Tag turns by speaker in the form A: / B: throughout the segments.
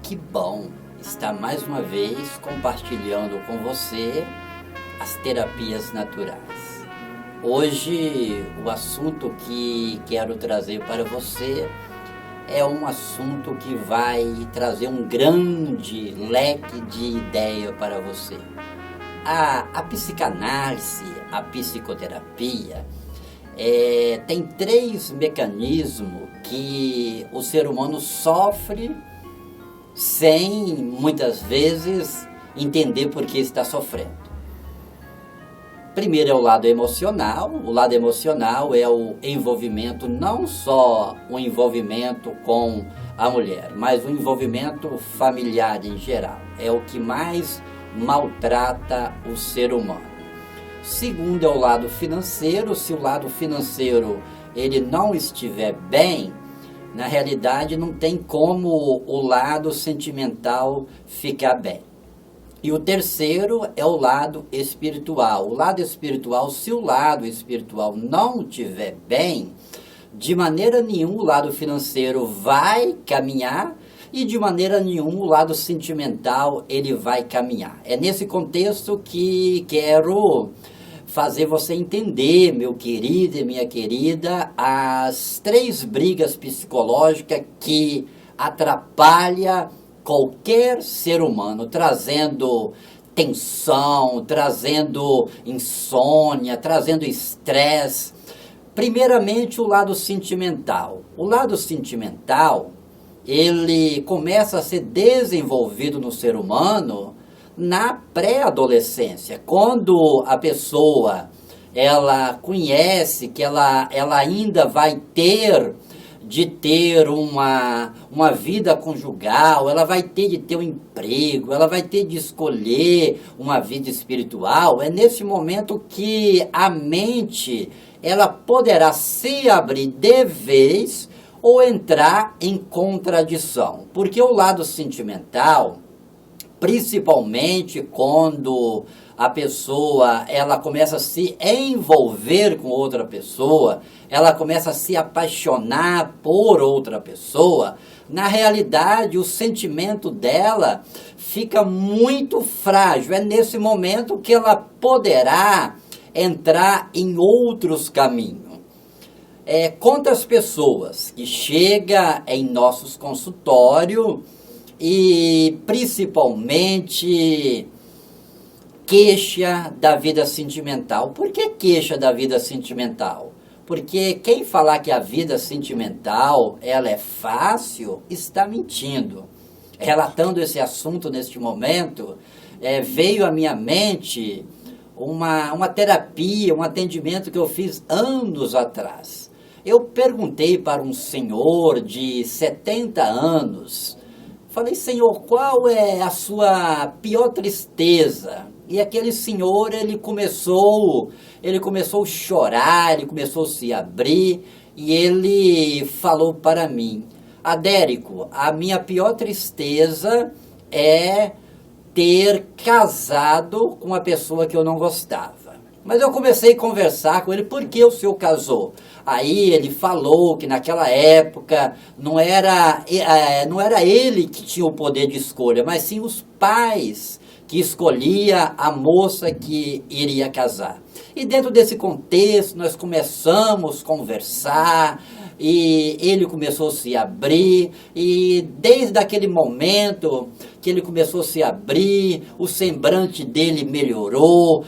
A: Que bom estar mais uma vez compartilhando com você as terapias naturais. Hoje o assunto que quero trazer para você é um assunto que vai trazer um grande leque de ideia para você. A psicanálise, a psicoterapia, tem três mecanismos que o ser humano sofre sem, muitas vezes, entender por que está sofrendo. Primeiro é o lado emocional. O lado emocional é o envolvimento, não só o envolvimento com a mulher, mas o envolvimento familiar em geral. É o que mais maltrata o ser humano. Segundo é o lado financeiro. Se o lado financeiro ele não estiver bem, na realidade não tem como o lado sentimental ficar bem. E o terceiro é o lado espiritual. O lado espiritual, se o lado espiritual não estiver bem, de maneira nenhuma o lado financeiro vai caminhar e de maneira nenhuma o lado sentimental ele vai caminhar. É nesse contexto que quero fazer você entender, meu querido e minha querida, as três brigas psicológicas que atrapalham qualquer ser humano, trazendo tensão, trazendo insônia, trazendo estresse. Primeiramente, o lado sentimental. O lado sentimental, ele começa a ser desenvolvido no ser humano na pré-adolescência, quando a pessoa ela conhece que ela ainda vai ter de ter uma vida conjugal, ela vai ter de ter um emprego, ela vai ter de escolher uma vida espiritual. É nesse momento que a mente ela poderá se abrir de vez ou entrar em contradição, porque o lado sentimental, principalmente quando a pessoa ela começa a se envolver com outra pessoa, ela começa a se apaixonar por outra pessoa, na realidade o sentimento dela fica muito frágil. É nesse momento que ela poderá entrar em outros caminhos. Quantas pessoas que chegam em nossos consultórios e principalmente queixa da vida sentimental. Por que queixa da vida sentimental? Porque quem falar que a vida sentimental ela é fácil, está mentindo. Relatando esse assunto neste momento, veio à minha mente uma terapia, um atendimento que eu fiz anos atrás. Eu perguntei para um senhor de 70 anos, falei, senhor, qual é a sua pior tristeza? E aquele senhor, ele começou a chorar, ele começou a se abrir, e ele falou para mim, Adérico, a minha pior tristeza é ter casado com uma pessoa que eu não gostava. Mas eu comecei a conversar com ele, por que o senhor casou? Aí ele falou que naquela época não era ele que tinha o poder de escolha, mas sim os pais que escolhia a moça que iria casar. E dentro desse contexto nós começamos a conversar, e ele começou a se abrir, e desde aquele momento que ele começou a se abrir, o semblante dele melhorou.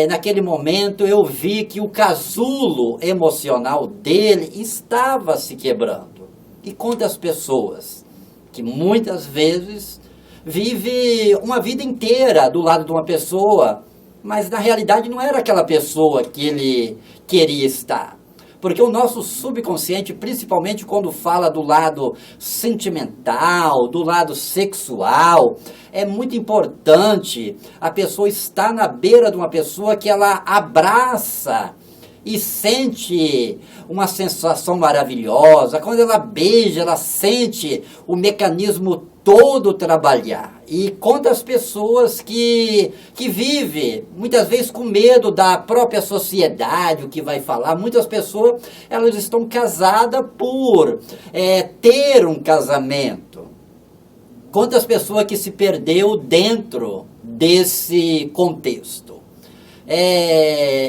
A: Naquele momento eu vi que o casulo emocional dele estava se quebrando. E quantas pessoas que muitas vezes vive uma vida inteira do lado de uma pessoa, mas na realidade não era aquela pessoa que ele queria estar. Porque o nosso subconsciente, principalmente quando fala do lado sentimental, do lado sexual, é muito importante a pessoa estar na beira de uma pessoa que ela abraça e sente uma sensação maravilhosa. Quando ela beija, ela sente o mecanismo todo trabalhar. E quantas pessoas que vivem, muitas vezes com medo da própria sociedade, o que vai falar. Muitas pessoas, elas estão casadas por ter um casamento. Quantas pessoas que se perdeu dentro desse contexto.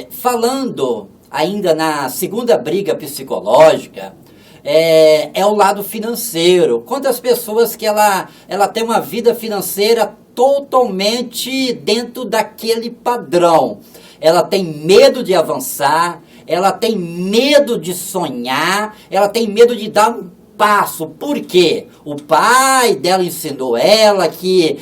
A: Falando ainda na segunda briga psicológica, é o lado financeiro. Quantas pessoas que ela tem uma vida financeira totalmente dentro daquele padrão. Ela tem medo de avançar, ela tem medo de sonhar, ela tem medo de dar um passo. Por quê? O pai dela ensinou ela que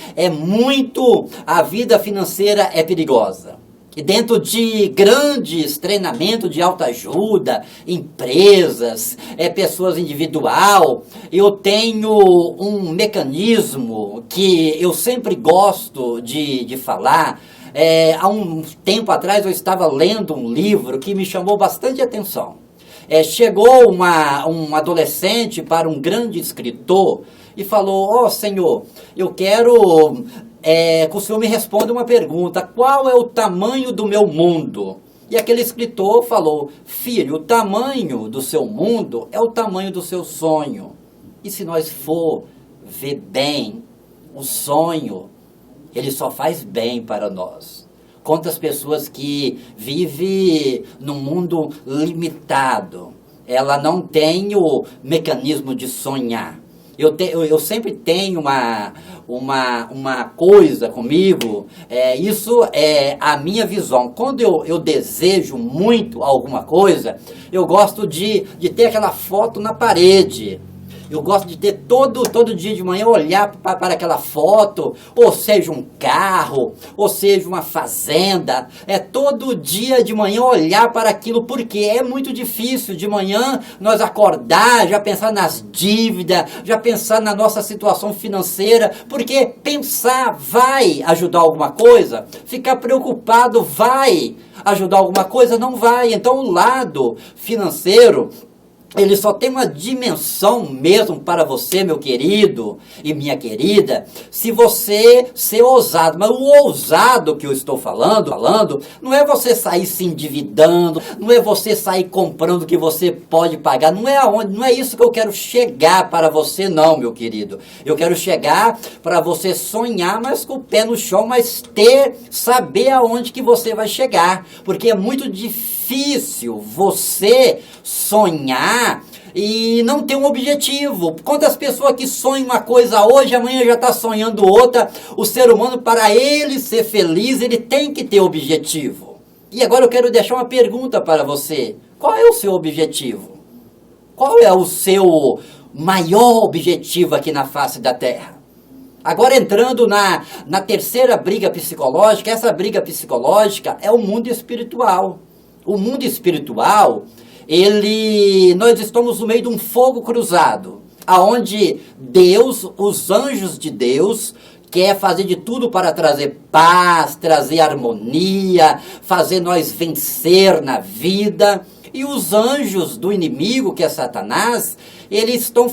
A: a vida financeira é perigosa. E dentro de grandes treinamentos de autoajuda, empresas, pessoas individual, eu tenho um mecanismo que eu sempre gosto de falar. Há um tempo atrás eu estava lendo um livro que me chamou bastante atenção. Chegou um adolescente para um grande escritor e falou: Senhor, eu quero que o Senhor me responda uma pergunta: qual é o tamanho do meu mundo? E aquele escritor falou: filho, o tamanho do seu mundo é o tamanho do seu sonho. E se nós for ver bem, o sonho, ele só faz bem para nós. Quantas pessoas que vivem num mundo limitado, ela não tem o mecanismo de sonhar. Eu sempre tenho uma coisa comigo, isso é a minha visão. Quando eu desejo muito alguma coisa, eu gosto de ter aquela foto na parede. Eu gosto de ter todo dia de manhã olhar para aquela foto, ou seja um carro, ou seja uma fazenda. Todo dia de manhã olhar para aquilo, porque é muito difícil de manhã nós acordar, já pensar nas dívidas, já pensar na nossa situação financeira, porque pensar vai ajudar alguma coisa, ficar preocupado vai ajudar alguma coisa, não vai. Então o lado financeiro, ele só tem uma dimensão mesmo para você, meu querido e minha querida, se você ser ousado. Mas o ousado que eu estou falando, não é você sair se endividando, não é você sair comprando o que você pode pagar, não é isso que eu quero chegar para você não, meu querido. Eu quero chegar para você sonhar, mas com o pé no chão, mas saber aonde que você vai chegar, porque é muito difícil você sonhar e não ter um objetivo. Quantas pessoas que sonham uma coisa hoje, amanhã já está sonhando outra. O ser humano, para ele ser feliz, ele tem que ter objetivo. E agora eu quero deixar uma pergunta para você: qual é o seu objetivo? Qual é o seu maior objetivo aqui na face da Terra? Agora entrando na terceira briga psicológica, essa briga psicológica é o mundo espiritual. O mundo espiritual, nós estamos no meio de um fogo cruzado, aonde Deus, os anjos de Deus, quer fazer de tudo para trazer paz, trazer harmonia, fazer nós vencer na vida. E os anjos do inimigo, que é Satanás, eles estão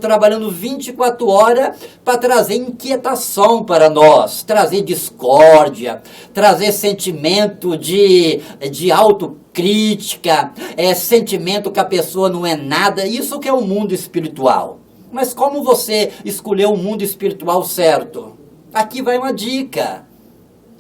A: trabalhando 24 horas para trazer inquietação para nós, trazer discórdia, trazer sentimento de autocrítica, sentimento que a pessoa não é nada. Isso que é o mundo espiritual. Mas como você escolheu o mundo espiritual certo? Aqui vai uma dica.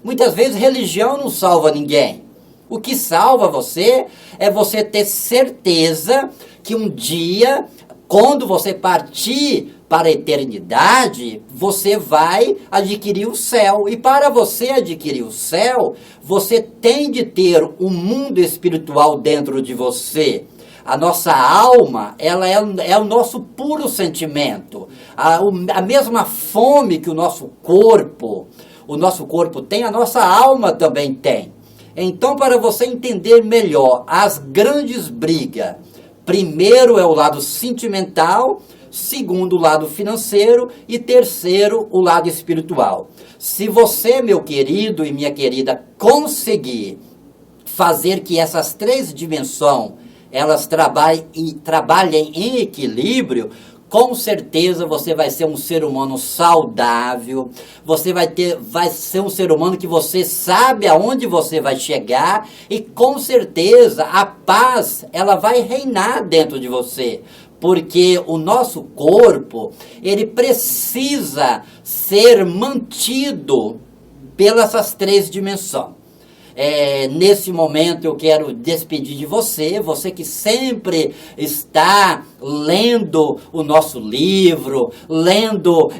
A: Muitas vezes religião não salva ninguém. O que salva você é você ter certeza que um dia, quando você partir para a eternidade, você vai adquirir o céu. E para você adquirir o céu, você tem de ter um mundo espiritual dentro de você. A nossa alma, ela é o nosso puro sentimento. A mesma fome que o nosso corpo tem, a nossa alma também tem. Então, para você entender melhor as grandes brigas, primeiro é o lado sentimental, segundo o lado financeiro e terceiro o lado espiritual. Se você, meu querido e minha querida, conseguir fazer que essas três dimensões elas trabalhem em equilíbrio, com certeza você vai ser um ser humano saudável, você vai ser um ser humano que você sabe aonde você vai chegar, e com certeza a paz ela vai reinar dentro de você. porque o nosso corpo, ele precisa ser mantido pelas essas três dimensões. Nesse momento eu quero despedir de você, você que sempre está lendo o nosso livro,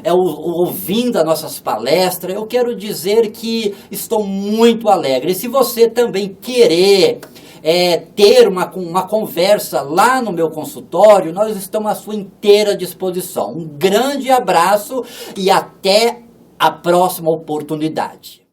A: ouvindo as nossas palestras. Eu quero dizer que estou muito alegre. E se você também querer ter uma conversa lá no meu consultório, nós estamos à sua inteira disposição. Um grande abraço e até a próxima oportunidade.